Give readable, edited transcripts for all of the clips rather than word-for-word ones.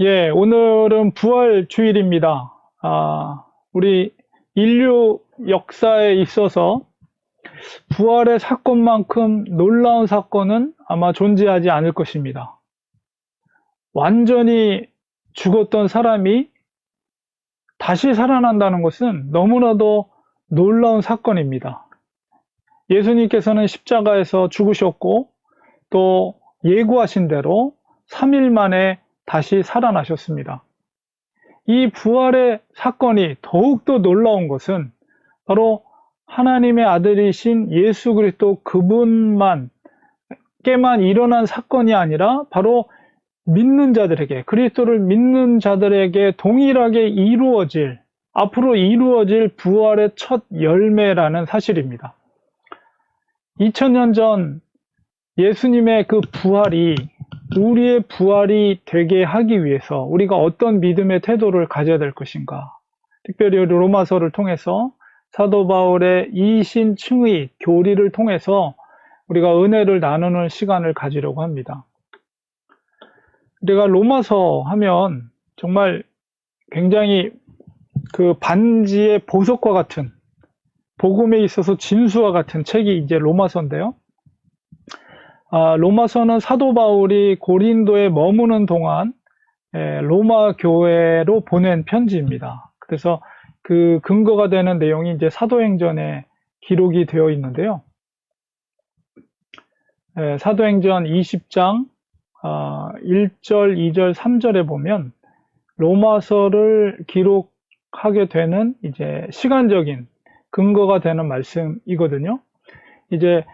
예, 오늘은 부활 주일입니다. 우리 인류 역사에 있어서 부활의 사건만큼 놀라운 사건은 아마 존재하지 않을 것입니다. 완전히 죽었던 사람이 다시 살아난다는 것은 너무나도 놀라운 사건입니다. 예수님께서는 십자가에서 죽으셨고 또 예고하신 대로 3일 만에 다시 살아나셨습니다. 이 부활의 사건이 더욱더 놀라운 것은 바로 하나님의 아들이신 예수 그리스도 그분만 께만 일어난 사건이 아니라 바로 믿는 자들에게, 그리스도를 믿는 자들에게 동일하게 앞으로 이루어질 부활의 첫 열매라는 사실입니다. 2000년 전 예수님의 그 부활이 우리의 부활이 되게 하기 위해서 우리가 어떤 믿음의 태도를 가져야 될 것인가? 특별히 로마서를 통해서 사도 바울의 이신층의 교리를 통해서 우리가 은혜를 나누는 시간을 가지려고 합니다. 우리가 로마서 하면 정말 굉장히 그 반지의 보석과 같은, 복음에 있어서 진수와 같은 책이 이제 로마서인데요. 로마서는 사도 바울이 고린도에 머무는 동안 로마 교회로 보낸 편지입니다. 그래서 그 근거가 되는 내용이 이제 사도행전에 기록이 되어 있는데요. 사도행전 20장 1절, 2절, 3절에 보면 로마서를 기록하게 되는 이제 시간적인 근거가 되는 말씀이거든요. 이제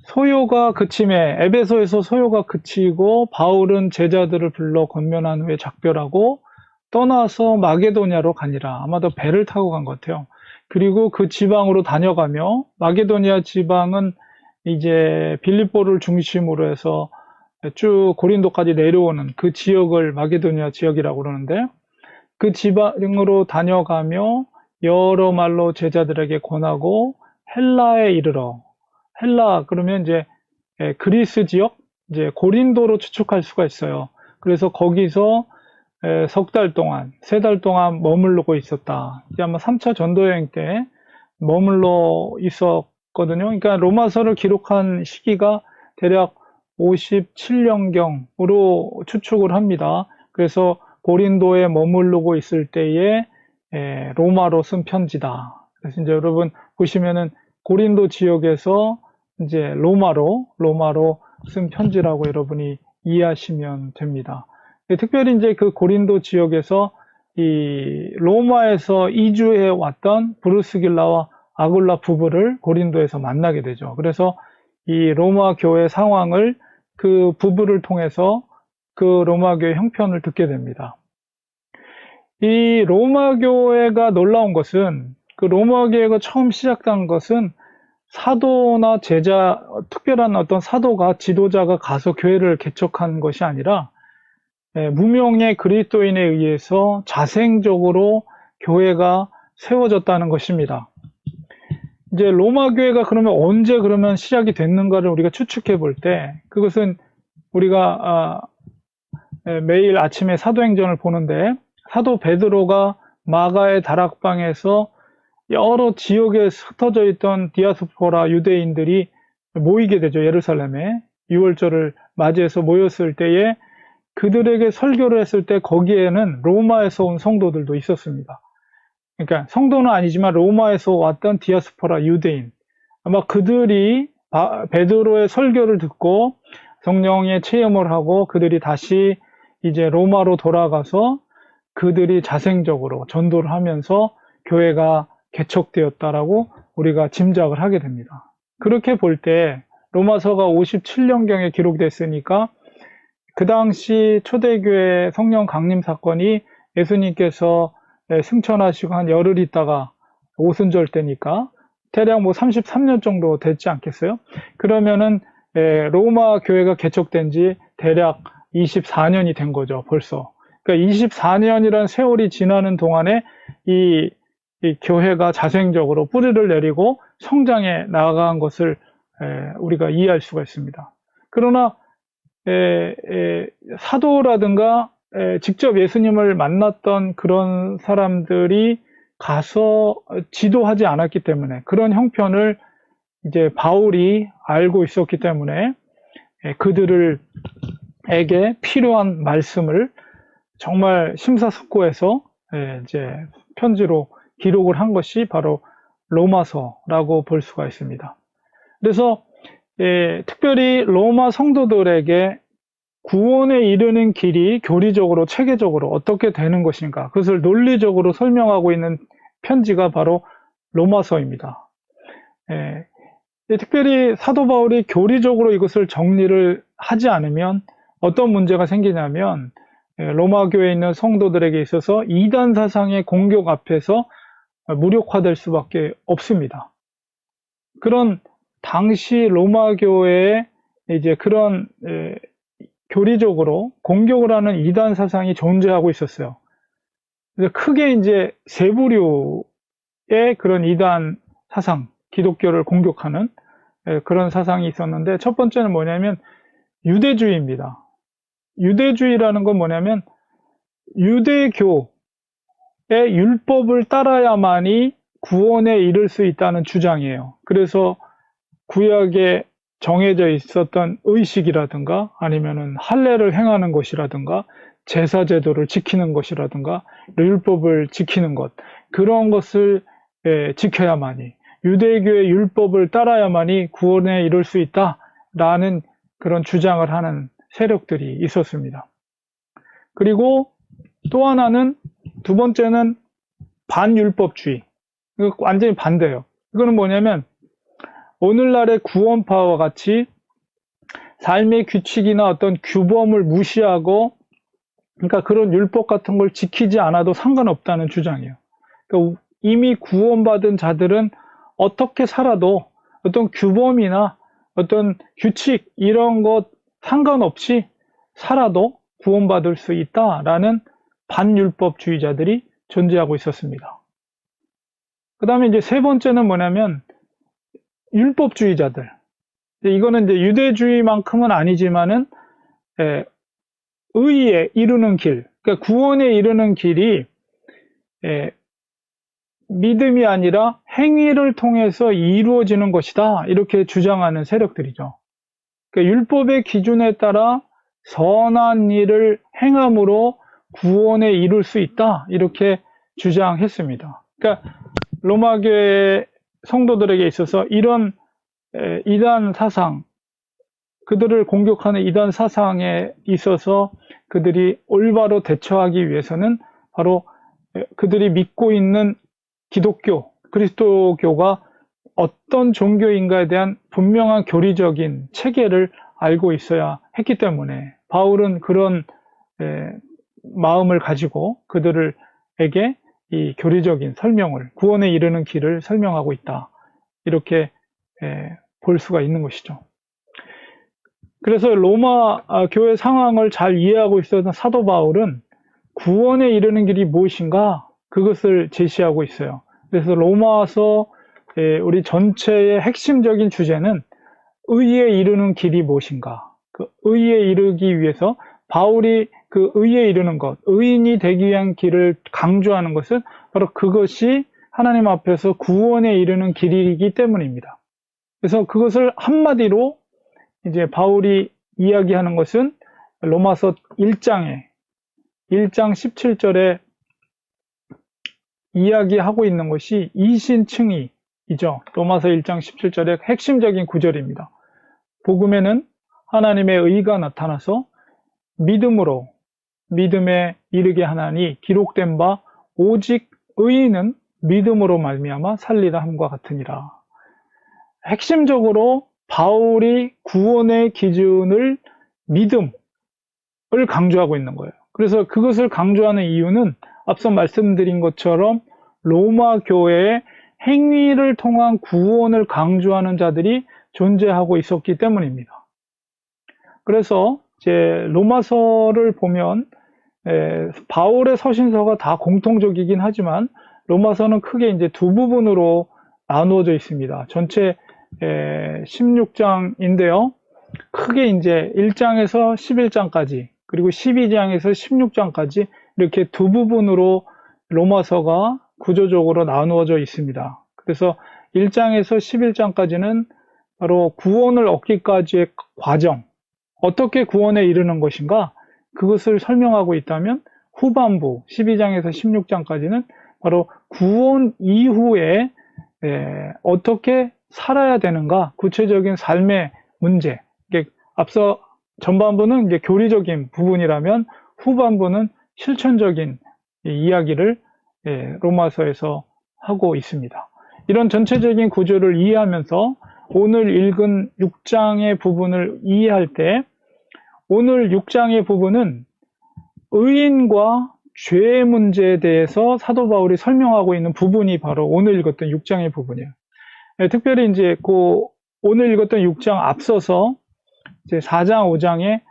소요가 그침에 에베소에서 소요가 그치고 바울은 제자들을 불러 권면한 후에 작별하고 떠나서 마게도냐로 가니라. 아마도 배를 타고 간 것 같아요. 그리고 그 지방으로 다녀가며 마게도냐 지방은 이제 빌립보를 중심으로 해서 쭉 고린도까지 내려오는 그 지역을 마게도냐 지역이라고 그러는데, 그 지방으로 다녀가며 여러 말로 제자들에게 권하고 헬라에 이르러, 헬라 그러면 이제 그리스 지역, 이제 고린도로 추측할 수가 있어요. 그래서 거기서 석 달 동안, 3달 동안 머물르고 있었다. 이제 아마 3차 전도 여행 때 머물러 있었거든요. 그러니까 로마서를 기록한 시기가 대략 57년경으로 추측을 합니다. 그래서 고린도에 머무르고 있을 때에 로마로 쓴 편지다. 그래서 이제 여러분 보시면은 고린도 지역에서 이제 로마로 쓴 편지라고 여러분이 이해하시면 됩니다. 특별히 이제 그 고린도 지역에서 이 로마에서 이주해 왔던 브루스길라와 아굴라 부부를 고린도에서 만나게 되죠. 그래서 이 로마 교회 상황을 그 부부를 통해서 그 로마 교회 형편을 듣게 됩니다. 이 로마 교회가 놀라운 것은, 그 로마 교회가 처음 시작된 것은 사도나 제자, 특별한 어떤 사도가, 지도자가 가서 교회를 개척한 것이 아니라 무명의 그리스도인에 의해서 자생적으로 교회가 세워졌다는 것입니다. 이제 로마 교회가 그러면 언제 그러면 시작이 됐는가를 우리가 추측해 볼 때, 그것은 우리가 매일 아침에 사도행전을 보는데 사도 베드로가 마가의 다락방에서 여러 지역에 흩어져 있던 디아스포라 유대인들이 모이게 되죠. 예루살렘에 6월절을 맞이해서 모였을 때에 그들에게 설교를 했을 때 거기에는 로마에서 온 성도들도 있었습니다. 그러니까 성도는 아니지만 로마에서 왔던 디아스포라 유대인, 아마 그들이 베드로의 설교를 듣고 성령의 체험을 하고 그들이 다시 이제 로마로 돌아가서 그들이 자생적으로 전도를 하면서 교회가 개척되었다라고 우리가 짐작을 하게 됩니다. 그렇게 볼 때 로마서가 57년경에 기록됐으니까 그 당시 초대교회 성령 강림 사건이 예수님께서 승천하시고 한 열흘 있다가 오순절 때니까 대략 뭐 33년 정도 됐지 않겠어요? 그러면은 로마 교회가 개척된 지 대략 24년이 된 거죠, 벌써. 그러니까 24년이라는 세월이 지나는 동안에 이 교회가 자생적으로 뿌리를 내리고 성장해 나아간 것을 우리가 이해할 수가 있습니다. 그러나 사도라든가 직접 예수님을 만났던 그런 사람들이 가서 지도하지 않았기 때문에 그런 형편을 이제 바울이 알고 있었기 때문에 그들에게 필요한 말씀을 정말 심사숙고해서 이제 편지로 기록을 한 것이 바로 로마서라고 볼 수가 있습니다. 그래서 특별히 로마 성도들에게 구원에 이르는 길이 교리적으로 체계적으로 어떻게 되는 것인가, 그것을 논리적으로 설명하고 있는 편지가 바로 로마서입니다. 특별히 사도 바울이 교리적으로 이것을 정리를 하지 않으면 어떤 문제가 생기냐면 로마 교회에 있는 성도들에게 있어서 이단 사상의 공격 앞에서 무력화될 수밖에 없습니다. 그런 당시 로마 교회에 이제 그런 교리적으로 공격을 하는 이단 사상이 존재하고 있었어요. 그래서 크게 이제 세 부류의 그런 이단 사상, 기독교를 공격하는 그런 사상이 있었는데, 첫 번째는 뭐냐면 유대주의입니다. 유대주의라는 건 뭐냐면 유대교의 율법을 따라야만이 구원에 이를 수 있다는 주장이에요. 그래서 구약에 정해져 있었던 의식이라든가 아니면은 할례를 행하는 것이라든가 제사 제도를 지키는 것이라든가 율법을 지키는 것, 그런 것을 지켜야만이, 유대교의 율법을 따라야만이 구원에 이를 수 있다라는 그런 주장을 하는 세력들이 있었습니다. 그리고 또 하나는, 두 번째는 반율법주의. 이거 완전히 반대예요. 이거는 뭐냐면 오늘날의 구원파와 같이 삶의 규칙이나 어떤 규범을 무시하고, 그러니까 그런 율법 같은 걸 지키지 않아도 상관없다는 주장이에요. 그러니까 이미 구원받은 자들은 어떻게 살아도 어떤 규범이나 어떤 규칙 이런 것 상관없이 살아도 구원받을 수 있다라는 반율법주의자들이 존재하고 있었습니다. 그 다음에 이제 세 번째는 뭐냐면 율법주의자들. 이거는 이제 유대주의만큼은 아니지만은 의에 이르는 길, 그러니까 구원에 이르는 길이 믿음이 아니라 행위를 통해서 이루어지는 것이다, 이렇게 주장하는 세력들이죠. 그러니까 율법의 기준에 따라 선한 일을 행함으로 구원에 이룰 수 있다, 이렇게 주장했습니다. 그러니까 로마교회 성도들에게 있어서 이런 이단 사상, 그들을 공격하는 이단 사상에 있어서 그들이 올바로 대처하기 위해서는 바로 그들이 믿고 있는 기독교, 그리스도교가 어떤 종교인가에 대한 분명한 교리적인 체계를 알고 있어야 했기 때문에 바울은 그런 마음을 가지고 그들에게 이 교리적인 설명을, 구원에 이르는 길을 설명하고 있다, 이렇게 볼 수가 있는 것이죠. 그래서 로마 교회 상황을 잘 이해하고 있었던 사도 바울은 구원에 이르는 길이 무엇인가, 그것을 제시하고 있어요. 그래서 로마서 우리 전체의 핵심적인 주제는 의에 이르는 길이 무엇인가, 그 의에 이르기 위해서 바울이 그 의에 이르는 것, 의인이 되기 위한 길을 강조하는 것은 바로 그것이 하나님 앞에서 구원에 이르는 길이기 때문입니다. 그래서 그것을 한마디로 이제 바울이 이야기하는 것은 로마서 1장 17절에 이야기하고 있는 것이 이신칭의이죠. 로마서 1장 17절의 핵심적인 구절입니다. 복음에는 하나님의 의가 나타나서 믿음으로 믿음에 이르게 하나니 기록된 바 오직 의인은 믿음으로 말미암아 살리라 함과 같으니라. 핵심적으로 바울이 구원의 기준을 믿음을 강조하고 있는 거예요. 그래서 그것을 강조하는 이유는 앞서 말씀드린 것처럼 로마 교회에 행위를 통한 구원을 강조하는 자들이 존재하고 있었기 때문입니다. 그래서 이제 로마서를 보면 바울의 서신서가 다 공통적이긴 하지만 로마서는 크게 이제 두 부분으로 나누어져 있습니다. 전체 16장인데요. 크게 이제 1장에서 11장까지 그리고 12장에서 16장까지 이렇게 두 부분으로 로마서가 구조적으로 나누어져 있습니다. 그래서 1장에서 11장까지는 바로 구원을 얻기까지의 과정, 어떻게 구원에 이르는 것인가, 그것을 설명하고 있다면 후반부 12장에서 16장까지는 바로 구원 이후에 어떻게 살아야 되는가, 구체적인 삶의 문제. 앞서 전반부는 이제 교리적인 부분이라면 후반부는 실천적인 이야기를 로마서에서 하고 있습니다. 이런 전체적인 구조를 이해하면서 오늘 읽은 6장의 부분을 이해할 때, 오늘 6장의 부분은 의인과 죄의 문제에 대해서 사도 바울이 설명하고 있는 부분이 바로 오늘 읽었던 6장의 부분이에요. 특별히 이제 오늘 읽었던 6장 앞서서 이제 4장, 5장에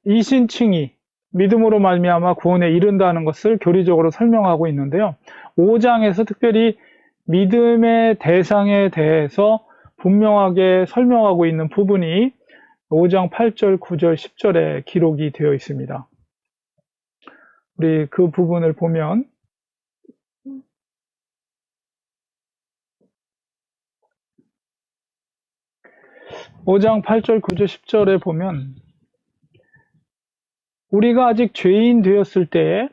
이신칭이 믿음으로 말미암아 구원에 이른다는 것을 교리적으로 설명하고 있는데요. 5장에서 특별히 믿음의 대상에 대해서 분명하게 설명하고 있는 부분이 5장 8절, 9절, 10절에 기록이 되어 있습니다. 우리 그 부분을 보면 5장 8절, 9절, 10절에 보면 우리가 아직 죄인 되었을 때에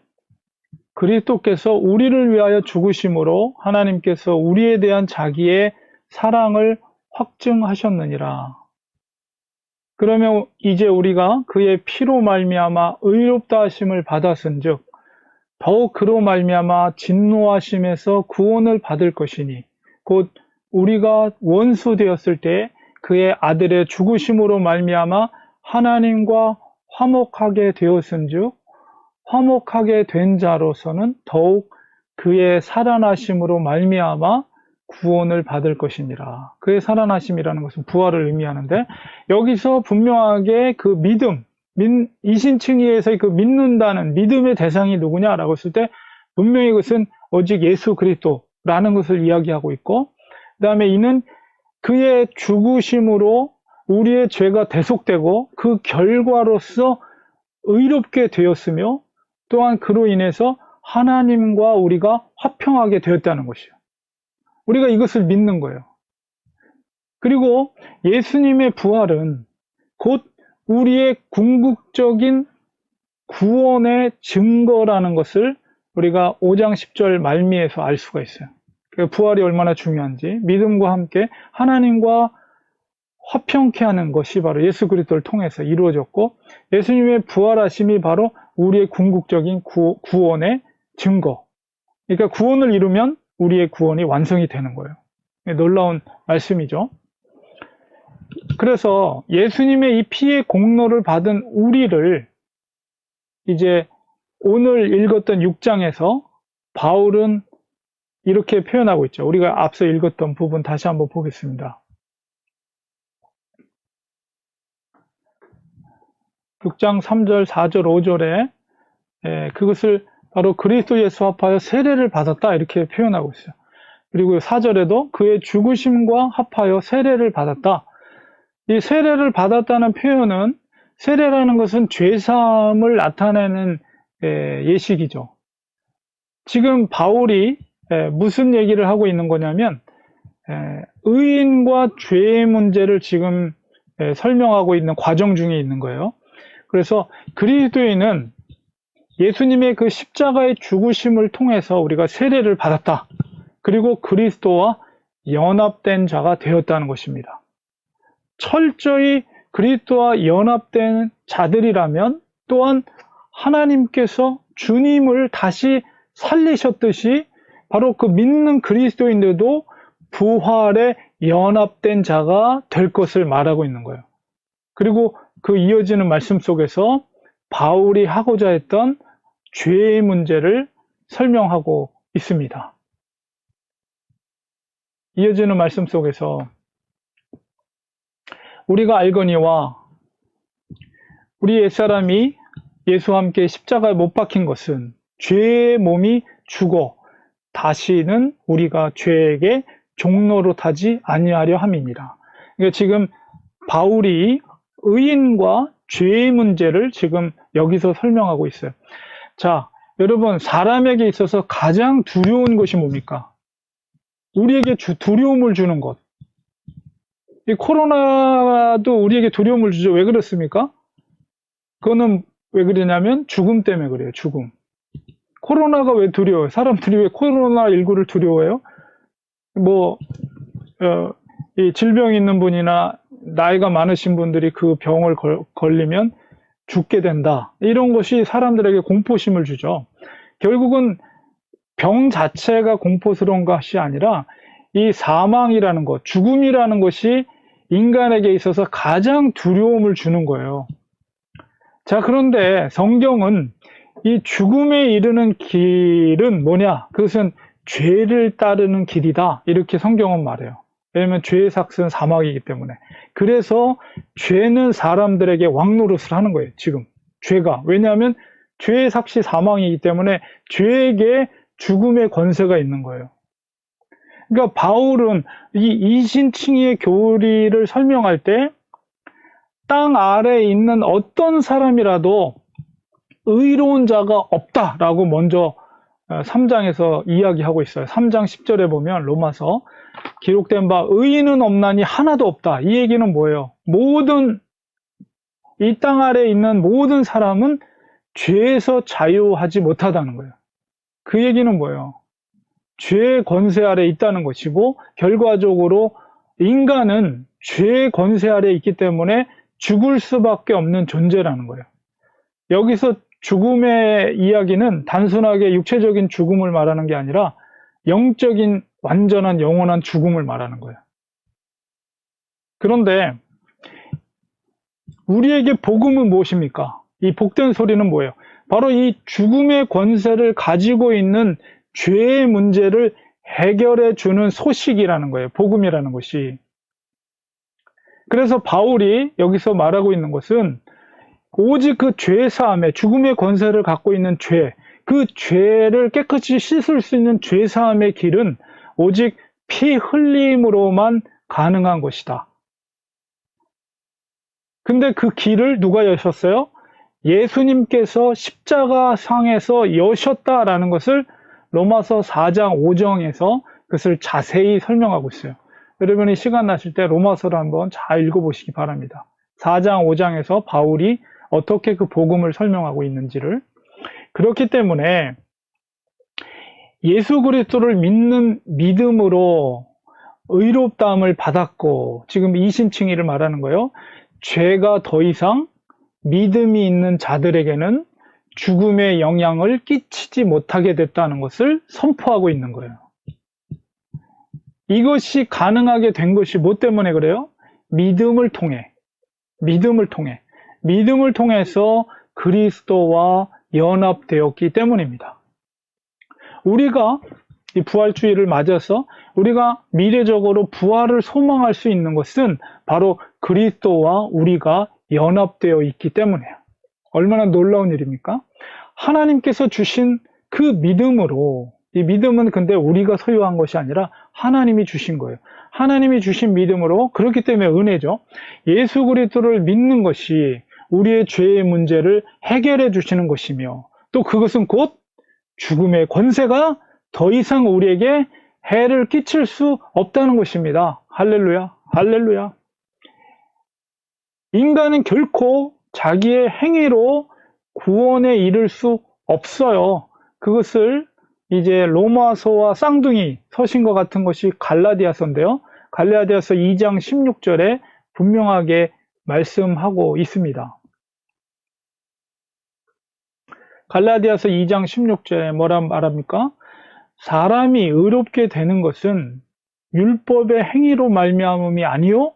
그리스도께서 우리를 위하여 죽으심으로 하나님께서 우리에 대한 자기의 사랑을 확증하셨느니라. 그러면 이제 우리가 그의 피로 말미암아 의롭다 하심을 받았은즉 더욱 그로 말미암아 진노하심에서 구원을 받을 것이니 곧 우리가 원수 되었을 때 그의 아들의 죽으심으로 말미암아 하나님과 화목하게 되었은즉 화목하게 된 자로서는 더욱 그의 살아나심으로 말미암아 구원을 받을 것이니라. 그의 살아나심이라는 것은 부활을 의미하는데, 여기서 분명하게 그 믿음, 이신칭의에서의 그 믿는다는 믿음의 대상이 누구냐라고 했을 때 분명히 그것은 오직 예수 그리스도라는 것을 이야기하고 있고, 그 다음에 이는 그의 죽으심으로 우리의 죄가 대속되고 그 결과로서 의롭게 되었으며 또한 그로 인해서 하나님과 우리가 화평하게 되었다는 것이요. 우리가 이것을 믿는 거예요. 그리고 예수님의 부활은 곧 우리의 궁극적인 구원의 증거라는 것을 우리가 5장 10절 말미에서 알 수가 있어요. 부활이 얼마나 중요한지, 믿음과 함께 하나님과 화평케 하는 것이 바로 예수 그리스도를 통해서 이루어졌고, 예수님의 부활하심이 바로 우리의 궁극적인 구원의 증거. 그러니까 구원을 이루면 우리의 구원이 완성이 되는 거예요. 놀라운 말씀이죠. 그래서 예수님의 이 피의 공로를 받은 우리를 이제 오늘 읽었던 6장에서 바울은 이렇게 표현하고 있죠. 우리가 앞서 읽었던 부분 다시 한번 보겠습니다. 6장 3절, 4절, 5절에 그것을 바로 그리스도 예수 합하여 세례를 받았다 이렇게 표현하고 있어요. 그리고 4절에도 그의 죽으심과 합하여 세례를 받았다. 이 세례를 받았다는 표현은, 세례라는 것은 죄사함을 나타내는 예식이죠. 지금 바울이 무슨 얘기를 하고 있는 거냐면 의인과 죄의 문제를 지금 설명하고 있는 과정 중에 있는 거예요. 그래서 그리스도인은 예수님의 그 십자가의 죽으심을 통해서 우리가 세례를 받았다. 그리고 그리스도와 연합된 자가 되었다는 것입니다. 철저히 그리스도와 연합된 자들이라면 또한 하나님께서 주님을 다시 살리셨듯이 바로 그 믿는 그리스도인들도 부활에 연합된 자가 될 것을 말하고 있는 거예요. 그리고 그 이어지는 말씀 속에서 바울이 하고자 했던 죄의 문제를 설명하고 있습니다. 이어지는 말씀 속에서 우리가 알거니와 우리 옛사람이 예수와 함께 십자가에 못 박힌 것은 죄의 몸이 죽어 다시는 우리가 죄에게 종노릇하지 아니하려 함이니라. 그러니까 지금 바울이 의인과 죄의 문제를 지금 여기서 설명하고 있어요. 자, 여러분, 사람에게 있어서 가장 두려운 것이 뭡니까? 우리에게 두려움을 주는 것. 이 코로나도 우리에게 두려움을 주죠. 왜 그렇습니까? 그거는 왜 그러냐면 죽음 때문에 그래요. 죽음. 코로나가 왜 두려워요? 사람들이 왜 코로나19를 두려워해요? 뭐, 이 질병 있는 분이나 나이가 많으신 분들이 그 병을 걸리면 죽게 된다. 이런 것이 사람들에게 공포심을 주죠. 결국은 병 자체가 공포스러운 것이 아니라 이 사망이라는 것, 죽음이라는 것이 인간에게 있어서 가장 두려움을 주는 거예요. 자, 그런데 성경은 이 죽음에 이르는 길은 뭐냐? 그것은 죄를 따르는 길이다. 이렇게 성경은 말해요. 왜냐하면 죄의 삭은 사망이기 때문에. 그래서 죄는 사람들에게 왕노릇을 하는 거예요. 지금 죄가. 왜냐하면 죄의 삭이 사망이기 때문에 죄에게 죽음의 권세가 있는 거예요. 그러니까 바울은 이 이신칭의의 교리를 설명할 때 땅 아래에 있는 어떤 사람이라도 의로운 자가 없다라고 먼저 3장에서 이야기하고 있어요. 3장 10절에 보면 로마서 기록된 바 의인은 없나니 하나도 없다. 이 얘기는 뭐예요? 모든 이 땅 아래에 있는 모든 사람은 죄에서 자유하지 못하다는 거예요. 그 얘기는 뭐예요? 죄의 권세 아래 있다는 것이고 결과적으로 인간은 죄의 권세 아래 있기 때문에 죽을 수밖에 없는 존재라는 거예요. 여기서 죽음의 이야기는 단순하게 육체적인 죽음을 말하는 게 아니라 영적인 완전한 영원한 죽음을 말하는 거예요. 그런데 우리에게 복음은 무엇입니까? 이 복된 소리는 뭐예요? 바로 이 죽음의 권세를 가지고 있는 죄의 문제를 해결해 주는 소식이라는 거예요. 복음이라는 것이. 그래서 바울이 여기서 말하고 있는 것은 오직 그 죄 사함에 죽음의 권세를 갖고 있는 죄, 그 죄를 깨끗이 씻을 수 있는 죄 사함의 길은 오직 피 흘림으로만 가능한 것이다. 근데 그 길을 누가 여셨어요? 예수님께서 십자가상에서 여셨다라는 것을 로마서 4장 5정에서 그것을 자세히 설명하고 있어요. 여러분이 시간 나실 때 로마서를 한번 잘 읽어보시기 바랍니다. 4장 5장에서 바울이 어떻게 그 복음을 설명하고 있는지를. 그렇기 때문에 예수 그리스도를 믿는 믿음으로 의롭다함을 받았고, 지금 이신칭의를 말하는 거예요. 죄가 더 이상 믿음이 있는 자들에게는 죽음의 영향을 끼치지 못하게 됐다는 것을 선포하고 있는 거예요. 이것이 가능하게 된 것이 뭐 때문에 그래요? 믿음을 통해. 믿음을 통해서 그리스도와 연합되었기 때문입니다. 우리가 이 부활주의를 맞아서 우리가 미래적으로 부활을 소망할 수 있는 것은 바로 그리스도와 우리가 연합되어 있기 때문이에요. 얼마나 놀라운 일입니까? 하나님께서 주신 그 믿음으로, 이 믿음은 근데 우리가 소유한 것이 아니라 하나님이 주신 거예요. 하나님이 주신 믿음으로, 그렇기 때문에 은혜죠. 예수 그리스도를 믿는 것이 우리의 죄의 문제를 해결해 주시는 것이며, 또 그것은 곧 죽음의 권세가 더 이상 우리에게 해를 끼칠 수 없다는 것입니다. 할렐루야, 할렐루야. 인간은 결코 자기의 행위로 구원에 이를 수 없어요. 그것을 이제 로마서와 쌍둥이 서신과 같은 것이 갈라디아서인데요. 갈라디아서 2장 16절에 분명하게 말씀하고 있습니다. 갈라디아서 2장 16절에 뭐라 말합니까? 사람이 의롭게 되는 것은 율법의 행위로 말미암음이 아니요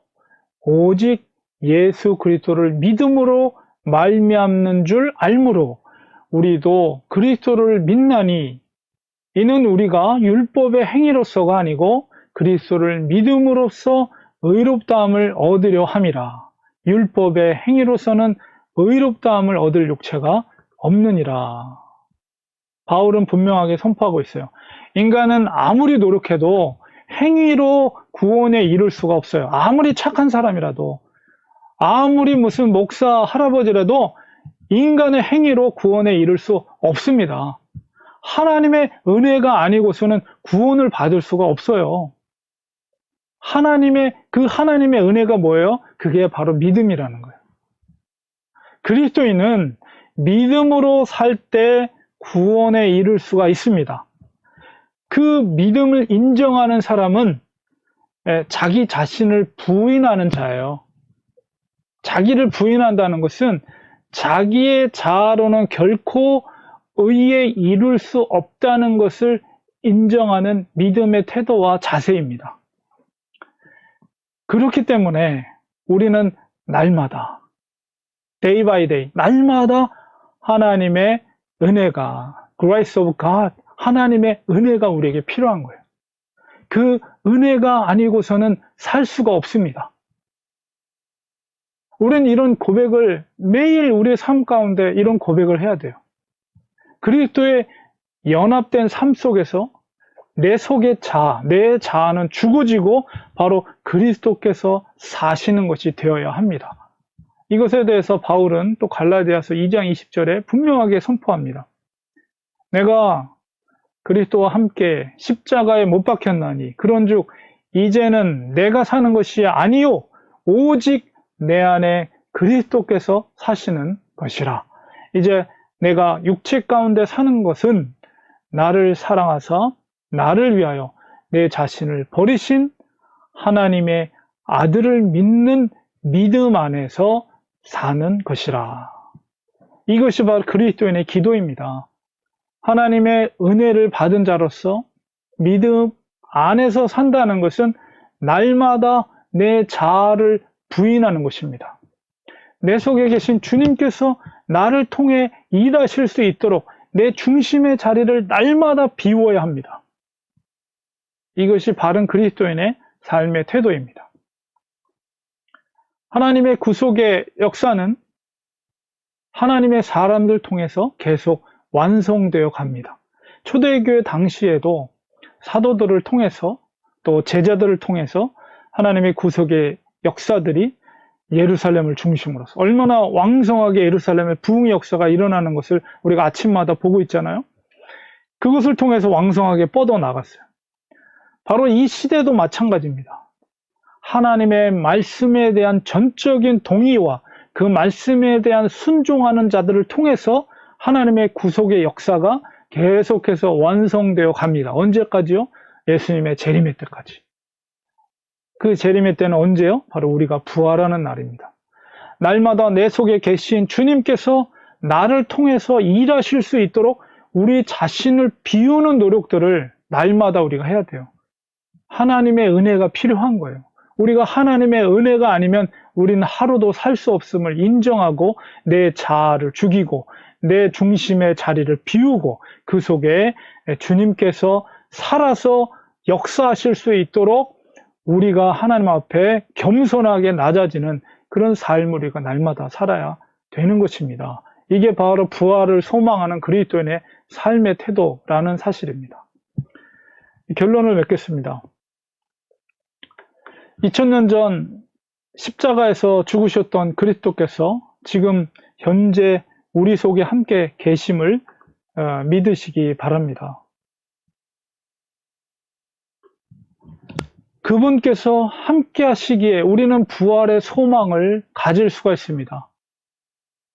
오직 예수 그리스도를 믿음으로 말미암는 줄 알므로 우리도 그리스도를 믿나니 이는 우리가 율법의 행위로서가 아니고 그리스도를 믿음으로써 의롭다함을 얻으려 함이라. 율법의 행위로서는 의롭다함을 얻을 육체가 없느니라. 바울은 분명하게 선포하고 있어요. 인간은 아무리 노력해도 행위로 구원에 이를 수가 없어요. 아무리 착한 사람이라도, 아무리 무슨 목사, 할아버지라도 인간의 행위로 구원에 이를 수 없습니다. 하나님의 은혜가 아니고서는 구원을 받을 수가 없어요. 하나님의 은혜가 뭐예요? 그게 바로 믿음이라는 거예요. 그리스도인은 믿음으로 살 때 구원에 이를 수가 있습니다. 그 믿음을 인정하는 사람은 자기 자신을 부인하는 자예요. 자기를 부인한다는 것은 자기의 자아로는 결코 의에 이룰 수 없다는 것을 인정하는 믿음의 태도와 자세입니다. 그렇기 때문에 우리는 날마다 day by day, 날마다 하나님의 은혜가, grace of God, 하나님의 은혜가 우리에게 필요한 거예요. 그 은혜가 아니고서는 살 수가 없습니다. 우리는 이런 고백을 매일 우리의 삶 가운데 이런 고백을 해야 돼요. 그리스도의 연합된 삶 속에서 내 속의 자아, 내 자아는 죽어지고 바로 그리스도께서 사시는 것이 되어야 합니다. 이것에 대해서 바울은 또 갈라디아서 2장 20절에 분명하게 선포합니다. 내가 그리스도와 함께 십자가에 못 박혔나니 그런즉 이제는 내가 사는 것이 아니요 오직 내 안에 그리스도께서 사시는 것이라. 이제 내가 육체 가운데 사는 것은 나를 사랑하사 나를 위하여 내 자신을 버리신 하나님의 아들을 믿는 믿음 안에서 사는 것이라. 이것이 바로 그리스도인의 기도입니다. 하나님의 은혜를 받은 자로서 믿음 안에서 산다는 것은 날마다 내 자아를 부인하는 것입니다. 내 속에 계신 주님께서 나를 통해 일하실 수 있도록 내 중심의 자리를 날마다 비워야 합니다. 이것이 바른 그리스도인의 삶의 태도입니다. 하나님의 구속의 역사는 하나님의 사람들 통해서 계속 완성되어 갑니다. 초대교회 당시에도 사도들을 통해서 또 제자들을 통해서 하나님의 구속의 역사들이 예루살렘을 중심으로서 얼마나 왕성하게 예루살렘의 부흥의 역사가 일어나는 것을 우리가 아침마다 보고 있잖아요. 그것을 통해서 왕성하게 뻗어나갔어요. 바로 이 시대도 마찬가지입니다. 하나님의 말씀에 대한 전적인 동의와 그 말씀에 대한 순종하는 자들을 통해서 하나님의 구속의 역사가 계속해서 완성되어 갑니다. 언제까지요? 예수님의 재림의 때까지. 그 재림의 때는 언제요? 바로 우리가 부활하는 날입니다. 날마다 내 속에 계신 주님께서 나를 통해서 일하실 수 있도록 우리 자신을 비우는 노력들을 날마다 우리가 해야 돼요. 하나님의 은혜가 필요한 거예요. 우리가 하나님의 은혜가 아니면 우리는 하루도 살 수 없음을 인정하고 내 자아를 죽이고 내 중심의 자리를 비우고 그 속에 주님께서 살아서 역사하실 수 있도록 우리가 하나님 앞에 겸손하게 낮아지는 그런 삶을 우리가 날마다 살아야 되는 것입니다. 이게 바로 부활을 소망하는 그리스도인의 삶의 태도라는 사실입니다. 결론을 맺겠습니다. 2000년 전 십자가에서 죽으셨던 그리스도께서 지금 현재 우리 속에 함께 계심을 믿으시기 바랍니다. 그분께서 함께 하시기에 우리는 부활의 소망을 가질 수가 있습니다.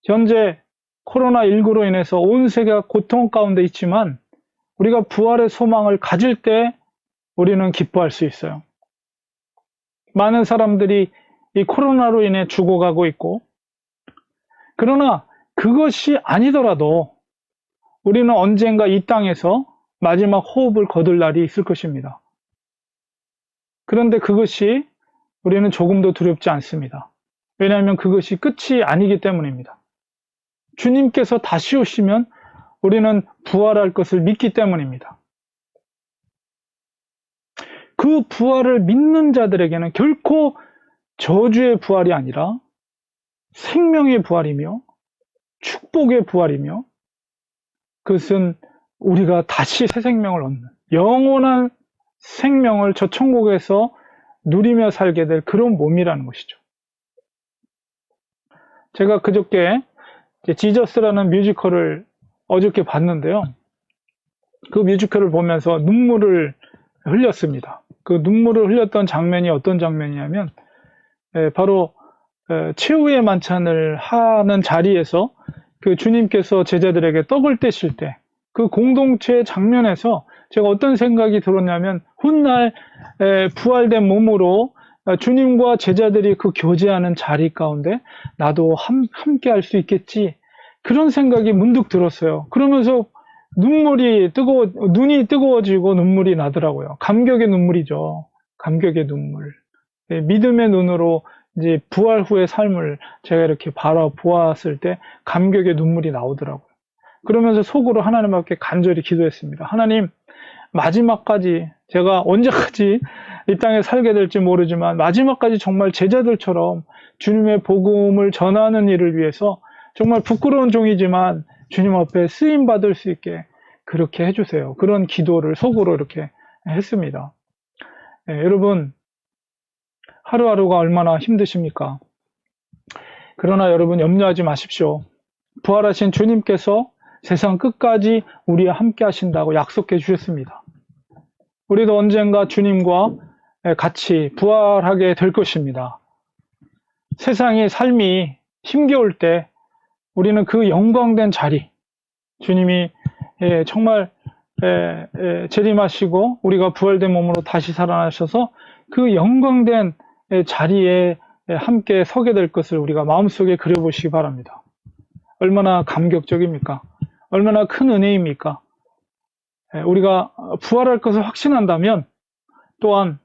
현재 코로나19로 인해서 온 세계가 고통 가운데 있지만 우리가 부활의 소망을 가질 때 우리는 기뻐할 수 있어요. 많은 사람들이 이 코로나로 인해 죽어가고 있고, 그러나 그것이 아니더라도 우리는 언젠가 이 땅에서 마지막 호흡을 거둘 날이 있을 것입니다. 그런데 그것이 우리는 조금도 두렵지 않습니다. 왜냐하면 그것이 끝이 아니기 때문입니다. 주님께서 다시 오시면 우리는 부활할 것을 믿기 때문입니다. 그 부활을 믿는 자들에게는 결코 저주의 부활이 아니라 생명의 부활이며 축복의 부활이며 그것은 우리가 다시 새 생명을 얻는 영원한 생명을 저 천국에서 누리며 살게 될 그런 몸이라는 것이죠. 제가 그저께 지저스라는 뮤지컬을 어저께 봤는데요. 그 뮤지컬을 보면서 눈물을 흘렸습니다. 그 눈물을 흘렸던 장면이 어떤 장면이냐면 바로 최후의 만찬을 하는 자리에서 그 주님께서 제자들에게 떡을 떼실 때 그 공동체 장면에서 제가 어떤 생각이 들었냐면 훗날 부활된 몸으로 주님과 제자들이 그 교제하는 자리 가운데 나도 함께 할 수 있겠지, 그런 생각이 문득 들었어요. 그러면서 눈이 뜨거워지고 눈물이 나더라고요. 감격의 눈물이죠. 감격의 눈물. 믿음의 눈으로 이제 부활 후의 삶을 제가 이렇게 바라보았을 때 감격의 눈물이 나오더라고요. 그러면서 속으로 하나님 앞에 간절히 기도했습니다. 하나님, 마지막까지, 제가 언제까지 이 땅에 살게 될지 모르지만 마지막까지 정말 제자들처럼 주님의 복음을 전하는 일을 위해서 정말 부끄러운 종이지만 주님 앞에 쓰임 받을 수 있게 그렇게 해주세요. 그런 기도를 속으로 이렇게 했습니다. 여러분, 하루하루가 얼마나 힘드십니까? 그러나 여러분 염려하지 마십시오. 부활하신 주님께서 세상 끝까지 우리와 함께 하신다고 약속해 주셨습니다. 우리도 언젠가 주님과 같이 부활하게 될 것입니다. 세상의 삶이 힘겨울 때 우리는 그 영광된 자리, 주님이 정말 재림하시고 우리가 부활된 몸으로 다시 살아나셔서 그 영광된 자리에 함께 서게 될 것을 우리가 마음속에 그려보시기 바랍니다. 얼마나 감격적입니까? 얼마나 큰 은혜입니까? 우리가 부활할 것을 확신한다면 또한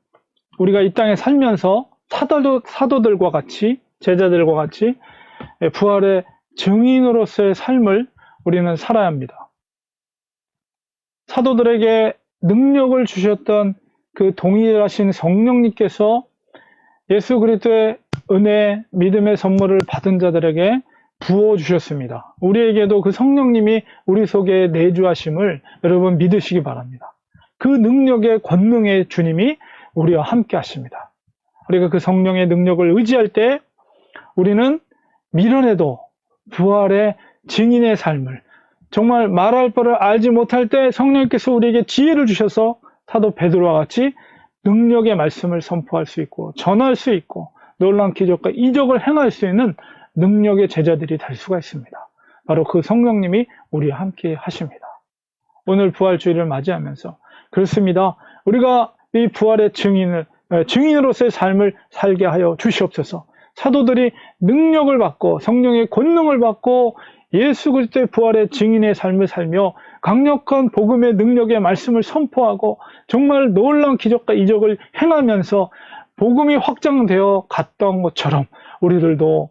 우리가 이 땅에 살면서 사도들과 같이, 제자들과 같이 부활의 증인으로서의 삶을 우리는 살아야 합니다. 사도들에게 능력을 주셨던 그 동일하신 성령님께서 예수 그리스도의 은혜, 믿음의 선물을 받은 자들에게 부어주셨습니다. 우리에게도 그 성령님이 우리 속에 내주하심을 여러분 믿으시기 바랍니다. 그 능력의 권능의 주님이 우리와 함께 하십니다. 우리가 그 성령의 능력을 의지할 때 우리는 미련에도 부활의 증인의 삶을, 정말 말할 바를 알지 못할 때 성령님께서 우리에게 지혜를 주셔서 사도 베드로와 같이 능력의 말씀을 선포할 수 있고 전할 수 있고 놀라운 기적과 이적을 행할 수 있는 능력의 제자들이 될 수가 있습니다. 바로 그 성령님이 우리와 함께 하십니다. 오늘 부활주의를 맞이하면서 그렇습니다. 우리가 이 부활의 증인으로서의 삶을 살게 하여 주시옵소서. 사도들이 능력을 받고 성령의 권능을 받고 예수 그리스도의 부활의 증인의 삶을 살며 강력한 복음의 능력의 말씀을 선포하고 정말 놀라운 기적과 이적을 행하면서 복음이 확장되어 갔던 것처럼 우리들도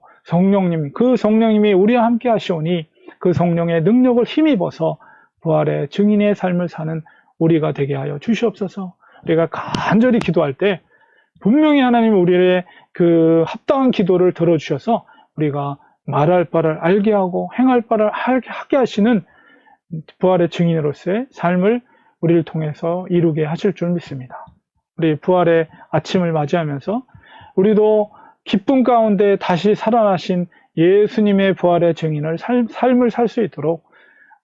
그 성령님이 우리와 함께 하시오니 그 성령의 능력을 힘입어서 부활의 증인의 삶을 사는 우리가 되게 하여 주시옵소서. 우리가 간절히 기도할 때 분명히 하나님이 우리의 그 합당한 기도를 들어주셔서 우리가 말할 바를 알게 하고 행할 바를 하게 하시는 부활의 증인으로서의 삶을 우리를 통해서 이루게 하실 줄 믿습니다. 우리 부활의 아침을 맞이하면서 우리도 기쁨 가운데 다시 살아나신 예수님의 부활의 증인을 삶을 살 수 있도록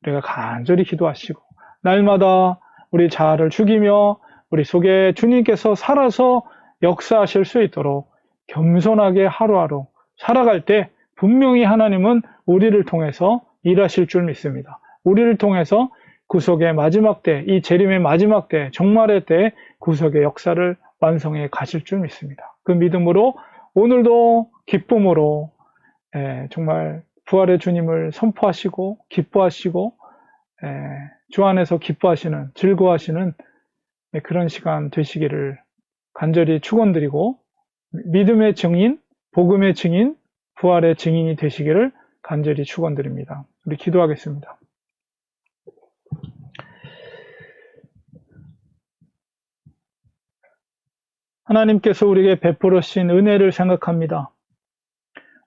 우리가 간절히 기도하시고 날마다 우리 자아를 죽이며 우리 속에 주님께서 살아서 역사하실 수 있도록 겸손하게 하루하루 살아갈 때 분명히 하나님은 우리를 통해서 일하실 줄 믿습니다. 우리를 통해서 구속의 마지막 때, 이 재림의 마지막 때, 종말의 때 구속의 역사를 완성해 가실 줄 믿습니다. 그 믿음으로 오늘도 기쁨으로 정말 부활의 주님을 선포하시고 기뻐하시고 주 안에서 기뻐하시는, 즐거워하시는 그런 시간 되시기를 간절히 축원드리고 믿음의 증인, 복음의 증인, 부활의 증인이 되시기를 간절히 축원드립니다. 우리 기도하겠습니다. 하나님께서 우리에게 베풀어 주신 은혜를 생각합니다.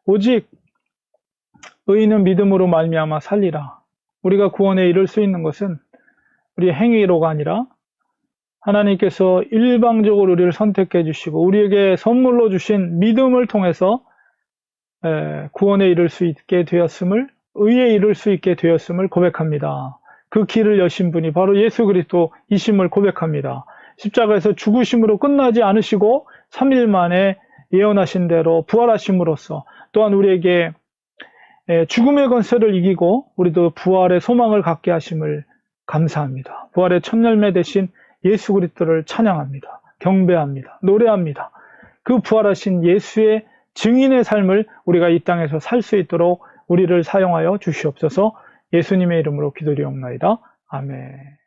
오직 의인은 믿음으로 말미암아 살리라. 우리가 구원에 이를 수 있는 것은 우리의 행위로가 아니라 하나님께서 일방적으로 우리를 선택해 주시고 우리에게 선물로 주신 믿음을 통해서 구원에 이를 수 있게 되었음을, 의에 이를 수 있게 되었음을 고백합니다. 그 길을 여신 분이 바로 예수 그리스도이심을 고백합니다. 십자가에서 죽으심으로 끝나지 않으시고 3일 만에 예언하신 대로 부활하심으로써 또한 우리에게 죽음의 권세를 이기고 우리도 부활의 소망을 갖게 하심을 감사합니다. 부활의 첫 열매 되신 예수 그리스도를 찬양합니다. 경배합니다. 노래합니다. 그 부활하신 예수의 증인의 삶을 우리가 이 땅에서 살 수 있도록 우리를 사용하여 주시옵소서. 예수님의 이름으로 기도드리옵나이다. 아멘.